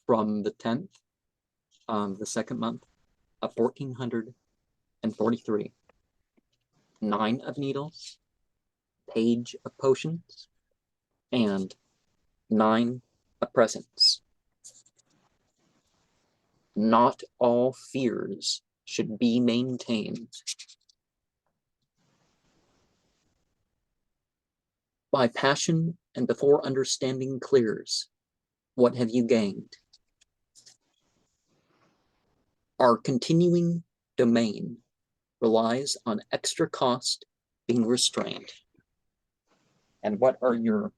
From the 10th, the second month of 1443, 9 of needles, page of potions, and 9 of presents. Not all fears should be maintained. By passion and before understanding clears, what have you gained? Our continuing domain relies on extra cost being restrained. And what are your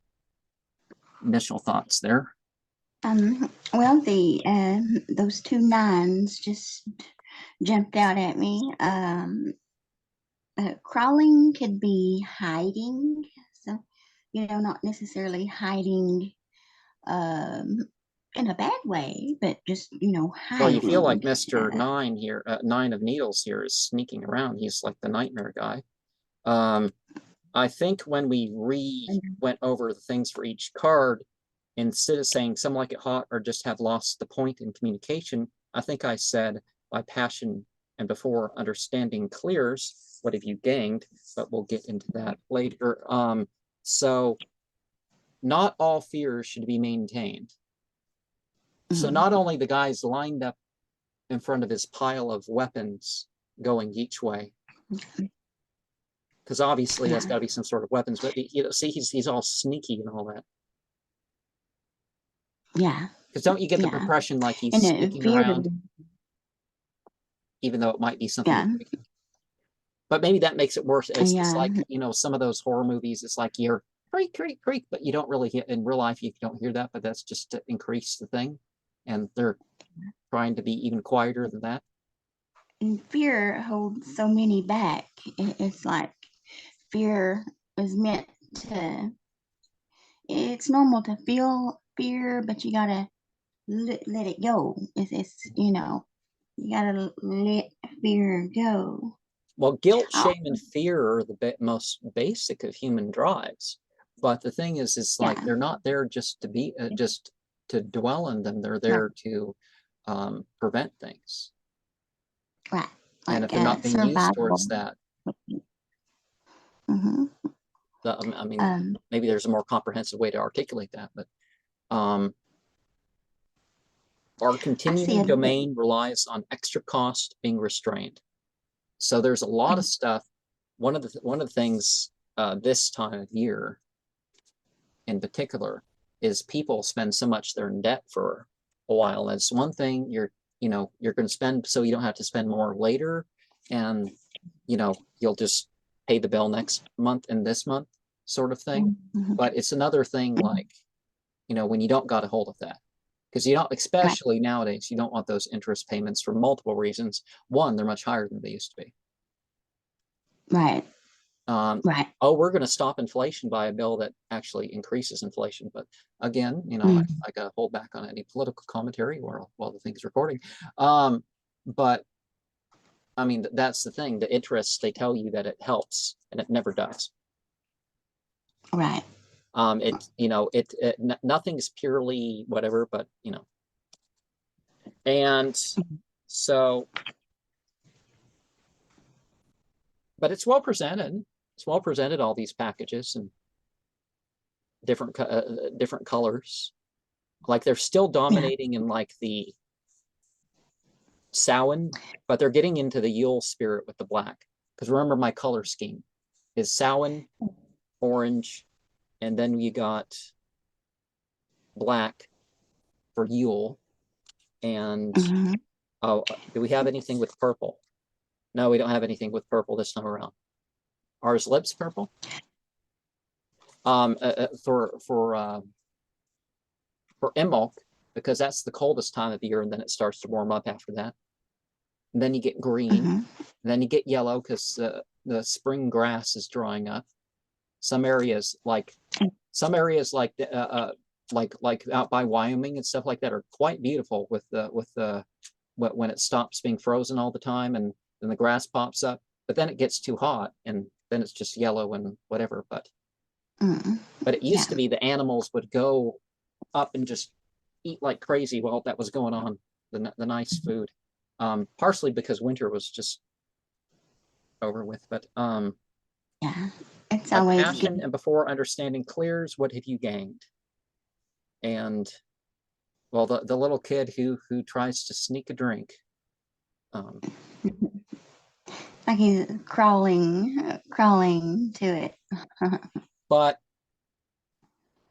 initial thoughts there? Well, those 2 9s just jumped out at me. Crawling could be hiding, so not necessarily hiding in a bad way, but just hiding. Well, you feel like Mr. 9 here, 9 of needles here is sneaking around. He's like the nightmare guy. I think when we went over the things for each card, instead of saying some like it hot or just have lost the point in communication, I think I said by passion and before understanding clears, what have you gained? But we'll get into that later. So not all fears should be maintained. So not only the guys lined up in front of his pile of weapons going each way, because obviously that's got to be some sort of weapons, but see, he's all sneaky and all that. Yeah. Because don't you get the impression like he's sneaking around, even though it might be something. Yeah. But maybe that makes it worse. It's just like, some of those horror movies, it's like you're creak, creak, creak, but you don't really hear, in real life, you don't hear that, but that's just to increase the thing. And they're trying to be even quieter than that. And fear holds so many back. It's like fear is meant to, it's normal to feel fear, but you gotta let it go. It's you gotta let fear go. Well, guilt, shame, and fear are the most basic of human drives. But the thing is like they're not there just to be just to dwell in them. They're there to prevent things. Right. And if they're not being used towards that, I mean, maybe there's a more comprehensive way to articulate that, but our continuing domain relies on extra cost being restrained. So there's a lot of stuff. One of the things this time of year, in particular, is people spend so much they're in debt for a while. That's one thing you're going to spend so you don't have to spend more later, and you'll just pay the bill next month and this month, sort of thing. But it's another thing, like when you don't got a hold of that. Because you don't, especially nowadays, you don't want those interest payments for multiple reasons. One, they're much higher than they used to be. Right. Oh, we're going to stop inflation by a bill that actually increases inflation. But again, I got to hold back on any political commentary while the thing's recording. But I mean, that's the thing. The interest, they tell you that it helps, and it never does. Right. Nothing's purely whatever, but and so, but it's well presented. It's well presented, all these packages and different colors. Like they're still dominating in like the Samhain, but they're getting into the Yule spirit with the black. Because remember, my color scheme is Samhain, orange, and then you got black for Yule. And oh, do we have anything with purple? No, we don't have anything with purple this time around. Ours lips purple. For Imbolc, because that's the coldest time of the year, and then it starts to warm up after that. And then you get green, and then you get yellow because the spring grass is drying up. Some areas like out by Wyoming and stuff like that are quite beautiful with when it stops being frozen all the time, and then the grass pops up. But then it gets too hot, and then it's just yellow and whatever. But But it used to be the animals would go up and just eat like crazy while that was going on, the nice food. Partially because winter was just over with, but yeah, it's but always passion good. and before understanding clears, what have you gained? And well, the little kid who tries to sneak a drink. Like he's crawling to it. But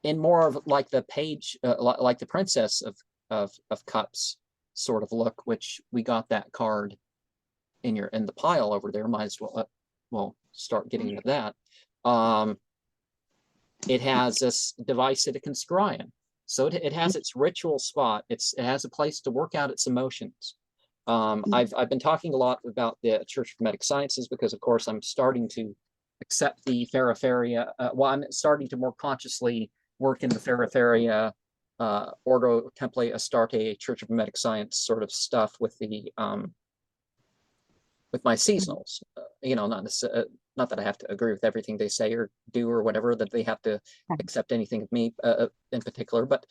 in more of like the page, like the Princess of Cups sort of look, which we got that card in the pile over there. Might as well start getting to that. It has this device that it can scry in, so it has its ritual spot. It has a place to work out its emotions. I've been talking a lot about the Church of Hermetic Sciences because, of course, I'm starting to accept the Feraferia. Well, I'm starting to more consciously work in the Feraferia, Ordo Temple Astarte, Church of Hermetic Science sort of stuff with the with my seasonals. Not that I have to agree with everything they say or do or whatever, that they have to accept anything of me in particular, but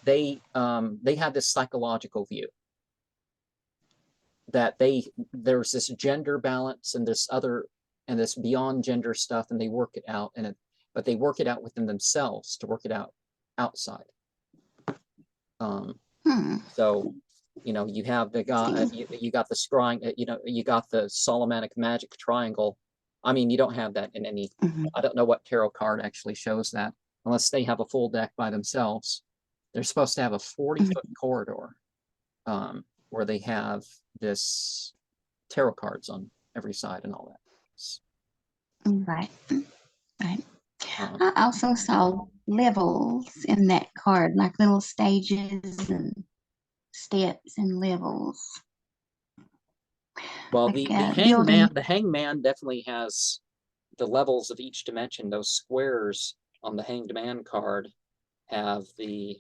they have this psychological view that there's this gender balance and this beyond gender stuff, and they work it out, but they work it out within themselves to work it out outside. So you have the guy, you got the scrying, you got the Solomonic magic triangle. I mean, you don't have that in any, I don't know what tarot card actually shows that, unless they have a full deck by themselves. They're supposed to have a 40-foot corridor where they have this tarot cards on every side and all that. Right. I also saw levels in that card, like little stages and steps and levels. Well, like, the hangman definitely has the levels of each dimension. Those squares on the hanged man card have the,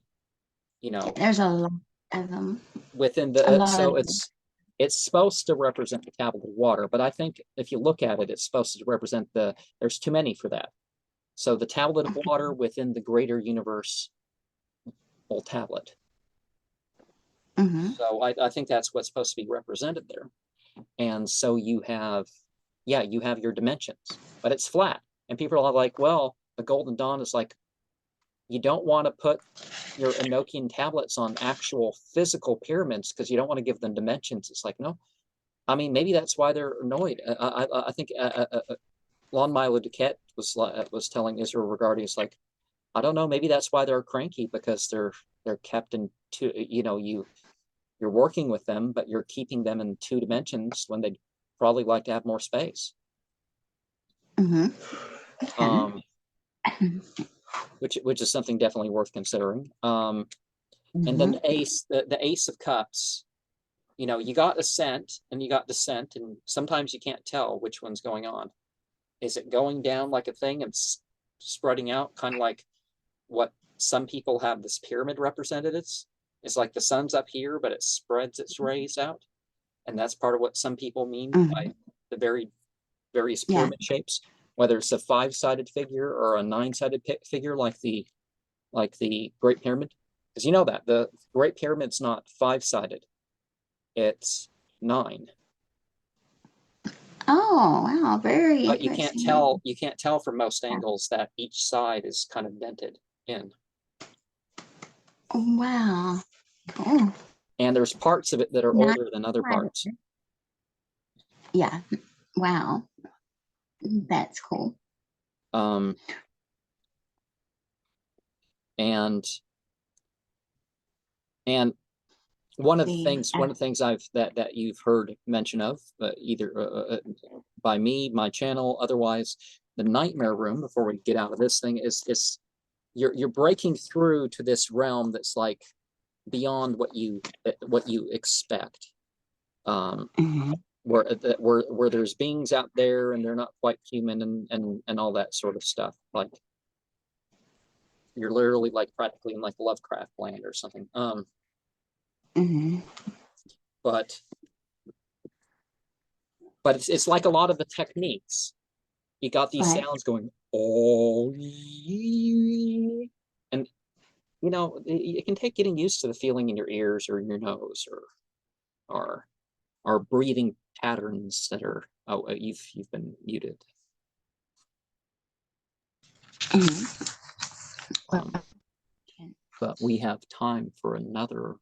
there's a lot of them within the, so it's supposed to represent the tablet of water, but I think if you look at it, it's supposed to represent there's too many for that. So the tablet of water within the greater universe whole tablet. So I think that's what's supposed to be represented there. And so you have your dimensions, but it's flat. And people are like, well, the Golden Dawn is like, you don't want to put your Enochian tablets on actual physical pyramids because you don't want to give them dimensions. It's like, no. I mean, maybe that's why they're annoyed. I think Lon Milo Duquette was telling Israel regarding, it's like, I don't know, maybe that's why they're cranky, because they're kept in two, you're working with them, but you're keeping them in 2 dimensions when they'd probably like to have more space. Which is something definitely worth considering. And then the Ace of Cups, you got ascent and you got descent, and sometimes you can't tell which one's going on. Is it going down like a thing and spreading out, kind of like what some people have this pyramid represented? It's like the sun's up here, but it spreads its rays out. And that's part of what some people mean by the various pyramid shapes, whether it's a 5-sided figure or a 9-sided figure like the Great Pyramid. Because you know that the Great Pyramid's not 5-sided, it's 9. Oh, wow, very but interesting. You can't tell from most angles that each side is kind of dented in. Wow. Cool. And there's parts of it that are older than other parts. Yeah. Wow. That's cool. And one of the things that you've heard mention of, either by me, my channel, otherwise, the nightmare room, before we get out of this thing, is you're breaking through to this realm that's like beyond what you expect. Where there's beings out there and they're not quite human and all that sort of stuff. Like you're literally like practically in like Lovecraft land or something. But it's like a lot of the techniques you got these Right. sounds going, oh, and you know, it can take getting used to the feeling in your ears or in your nose or breathing patterns that are, oh, you've been muted. Mhm. Well, But we have time for another